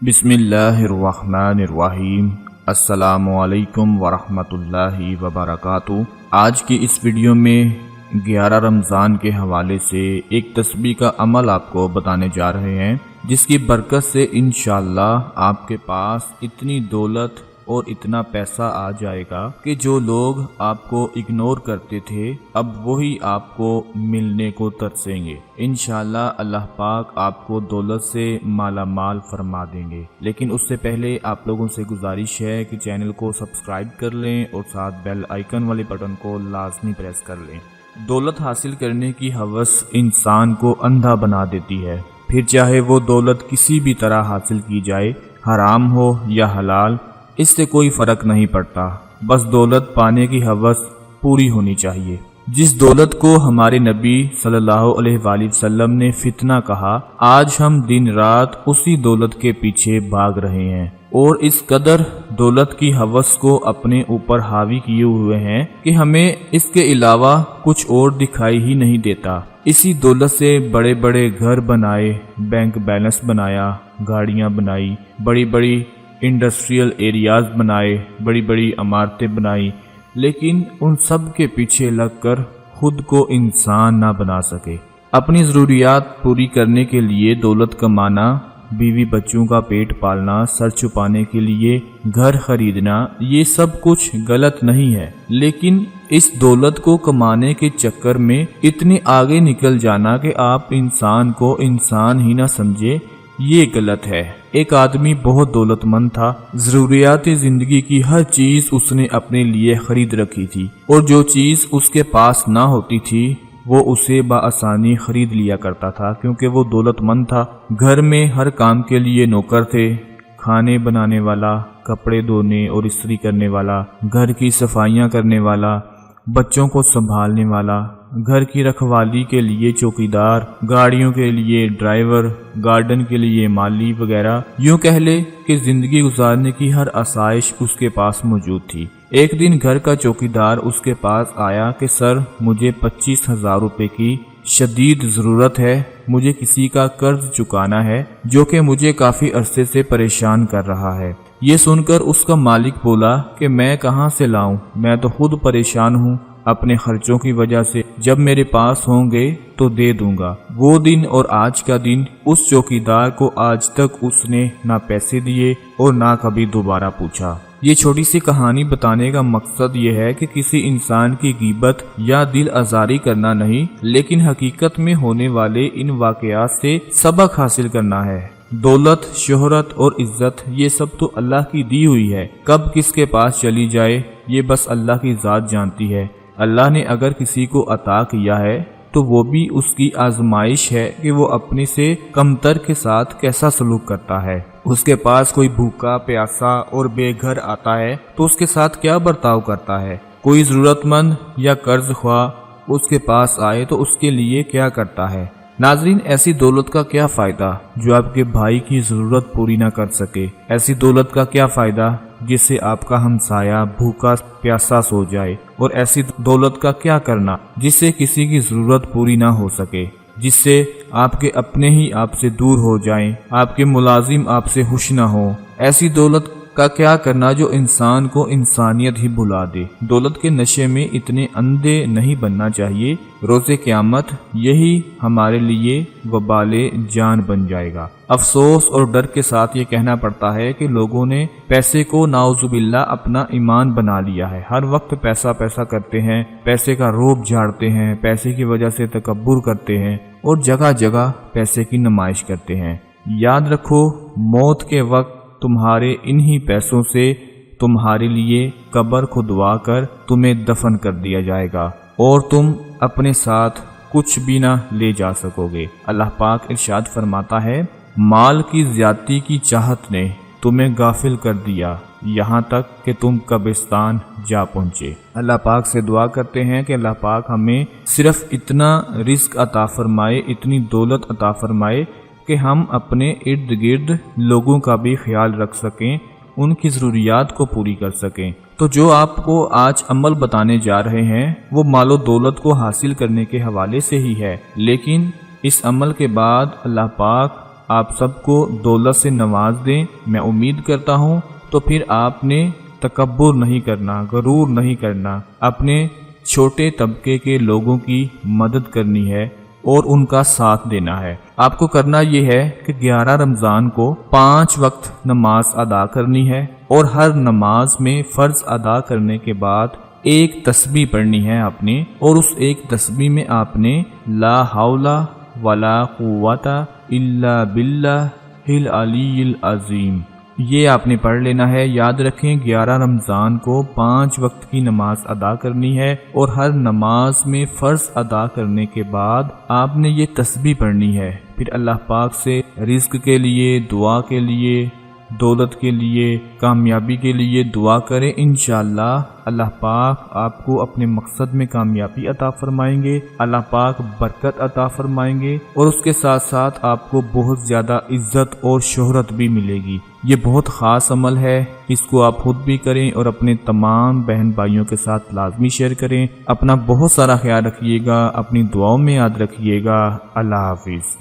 بسم اللہ الرحمن الرحیم۔ السلام علیکم ورحمۃ اللہ وبرکاتہ۔ آج کی اس ویڈیو میں 11 رمضان کے حوالے سے ایک تسبیح کا عمل آپ کو بتانے جا رہے ہیں، جس کی برکت سے انشاءاللہ آپ کے پاس اتنی دولت اور اتنا پیسہ آ جائے گا کہ جو لوگ آپ کو اگنور کرتے تھے اب وہی آپ کو ملنے کو ترسیں گے۔ انشاءاللہ اللہ پاک آپ کو دولت سے مالا مال فرما دیں گے، لیکن اس سے پہلے آپ لوگوں سے گزارش ہے کہ چینل کو سبسکرائب کر لیں اور ساتھ بیل آئیکن والے بٹن کو لازمی پریس کر لیں۔ دولت حاصل کرنے کی ہوس انسان کو اندھا بنا دیتی ہے، پھر چاہے وہ دولت کسی بھی طرح حاصل کی جائے، حرام ہو یا حلال، اس سے کوئی فرق نہیں پڑتا، بس دولت پانے کی ہوس پوری ہونی چاہیے۔ جس دولت کو ہمارے نبی صلی اللہ علیہ وآلہ وسلم نے فتنہ کہا، آج ہم دن رات اسی دولت کے پیچھے بھاگ رہے ہیں اور اس قدر دولت کی ہوس کو اپنے اوپر حاوی کیے ہوئے ہیں کہ ہمیں اس کے علاوہ کچھ اور دکھائی ہی نہیں دیتا۔ اسی دولت سے بڑے بڑے گھر بنائے، بینک بیلنس بنایا، گاڑیاں بنائی، بڑی بڑی انڈسٹریل ایریاز بنائے، بڑی بڑی عمارتیں بنائی، لیکن ان سب کے پیچھے لگ کر خود کو انسان نہ بنا سکے۔ اپنی ضروریات پوری کرنے کے لیے دولت کمانا، بیوی بچوں کا پیٹ پالنا، سر چھپانے کے لیے گھر خریدنا، یہ سب کچھ غلط نہیں ہے، لیکن اس دولت کو کمانے کے چکر میں اتنے آگے نکل جانا کہ آپ انسان کو انسان ہی نہ سمجھے، یہ غلط ہے۔ ایک آدمی بہت دولت مند تھا، ضروریات زندگی کی ہر چیز اس نے اپنے لیے خرید رکھی تھی، اور جو چیز اس کے پاس نہ ہوتی تھی وہ اسے بآسانی خرید لیا کرتا تھا، کیونکہ وہ دولت مند تھا۔ گھر میں ہر کام کے لیے نوکر تھے، کھانے بنانے والا، کپڑے دھونے اور استری کرنے والا، گھر کی صفائیاں کرنے والا، بچوں کو سنبھالنے والا، گھر کی رکھوالی کے لیے چوکیدار، گاڑیوں کے لیے ڈرائیور، گارڈن کے لیے مالی وغیرہ۔ یوں کہہ لے کہ زندگی گزارنے کی ہر آسائش اس کے پاس موجود تھی۔ ایک دن گھر کا چوکیدار اس کے پاس آیا کہ سر، مجھے 25,000 روپے کی شدید ضرورت ہے، مجھے کسی کا قرض چکانا ہے جو کہ مجھے کافی عرصے سے پریشان کر رہا ہے۔ یہ سن کر اس کا مالک بولا کہ میں کہاں سے لاؤں، میں تو خود پریشان ہوں اپنے خرچوں کی وجہ سے، جب میرے پاس ہوں گے تو دے دوں گا۔ وہ دن اور آج کا دن اس چوکیدار کو آج تک اس نے نہ پیسے دیے اور نہ کبھی دوبارہ پوچھا۔ یہ چھوٹی سی کہانی بتانے کا مقصد یہ ہے کہ کسی انسان کی غیبت یا دل آزاری کرنا نہیں، لیکن حقیقت میں ہونے والے ان واقعات سے سبق حاصل کرنا ہے۔ دولت، شہرت اور عزت یہ سب تو اللہ کی دی ہوئی ہے، کب کس کے پاس چلی جائے یہ بس اللہ کی ذات جانتی ہے۔ اللہ نے اگر کسی کو عطا کیا ہے تو وہ بھی اس کی آزمائش ہے کہ وہ اپنے سے کمتر کے ساتھ کیسا سلوک کرتا ہے۔ اس کے پاس کوئی بھوکا، پیاسا اور بے گھر آتا ہے تو اس کے ساتھ کیا برتاؤ کرتا ہے، کوئی ضرورت مند یا قرض خواہ اس کے پاس آئے تو اس کے لیے کیا کرتا ہے۔ ناظرین، ایسی دولت کا کیا فائدہ جو آپ کے بھائی کی ضرورت پوری نہ کر سکے؟ ایسی دولت کا کیا فائدہ جس سے آپ کا ہمسایہ بھوکا پیاسا سو جائے؟ اور ایسی دولت کا کیا کرنا جس سے کسی کی ضرورت پوری نہ ہو سکے، جس سے آپ کے اپنے ہی آپ سے دور ہو جائیں، آپ کے ملازم آپ سے خوش نہ ہو؟ ایسی دولت کا کیا کرنا جو انسان کو انسانیت ہی بھلا دے؟ دولت کے نشے میں اتنے اندھے نہیں بننا چاہیے، روز قیامت یہی ہمارے لیے وبال جان بن جائے گا۔ افسوس اور ڈر کے ساتھ یہ کہنا پڑتا ہے کہ لوگوں نے پیسے کو نعوذ باللہ اپنا ایمان بنا لیا ہے، ہر وقت پیسہ پیسہ کرتے ہیں، پیسے کا روب جھاڑتے ہیں، پیسے کی وجہ سے تکبر کرتے ہیں اور جگہ جگہ پیسے کی نمائش کرتے ہیں۔ یاد رکھو، موت کے وقت تمہارے انہی پیسوں سے تمہارے لیے قبر کھدوا کر تمہیں دفن کر دیا جائے گا اور تم اپنے ساتھ کچھ بھی نہ لے جا سکو گے۔ اللہ پاک ارشاد فرماتا ہے، مال کی زیادتی کی چاہت نے تمہیں غافل کر دیا یہاں تک کہ تم قبرستان جا پہنچے۔ اللہ پاک سے دعا کرتے ہیں کہ اللہ پاک ہمیں صرف اتنا رزق عطا فرمائے، اتنی دولت عطا فرمائے کہ ہم اپنے ارد گرد لوگوں کا بھی خیال رکھ سکیں، ان کی ضروریات کو پوری کر سکیں۔ تو جو آپ کو آج عمل بتانے جا رہے ہیں وہ مال و دولت کو حاصل کرنے کے حوالے سے ہی ہے، لیکن اس عمل کے بعد اللہ پاک آپ سب کو دولت سے نواز دیں، میں امید کرتا ہوں، تو پھر آپ نے تکبر نہیں کرنا، غرور نہیں کرنا، اپنے چھوٹے طبقے کے لوگوں کی مدد کرنی ہے اور ان کا ساتھ دینا ہے۔ آپ کو کرنا یہ ہے کہ 11 رمضان کو 5 وقت نماز ادا کرنی ہے، اور ہر نماز میں فرض ادا کرنے کے بعد ایک تسبیح پڑھنی ہے آپ نے، اور اس ایک تسبیح میں آپ نے لا حول ولا قوت الا باللہ العلی العظیم یہ آپ نے پڑھ لینا ہے۔ یاد رکھیں 11 رمضان کو 5 وقت کی نماز ادا کرنی ہے، اور ہر نماز میں فرض ادا کرنے کے بعد آپ نے یہ تسبیح پڑھنی ہے۔ پھر اللہ پاک سے رزق کے لیے، دعا کے لیے، دولت کے لیے، کامیابی کے لیے دعا کریں۔ انشاءاللہ اللہ پاک آپ کو اپنے مقصد میں کامیابی عطا فرمائیں گے، اللہ پاک برکت عطا فرمائیں گے، اور اس کے ساتھ ساتھ آپ کو بہت زیادہ عزت اور شہرت بھی ملے گی۔ یہ بہت خاص عمل ہے، اس کو آپ خود بھی کریں اور اپنے تمام بہن بھائیوں کے ساتھ لازمی شیئر کریں۔ اپنا بہت سارا خیال رکھیے گا، اپنی دعاؤں میں یاد رکھیے گا۔ اللہ حافظ۔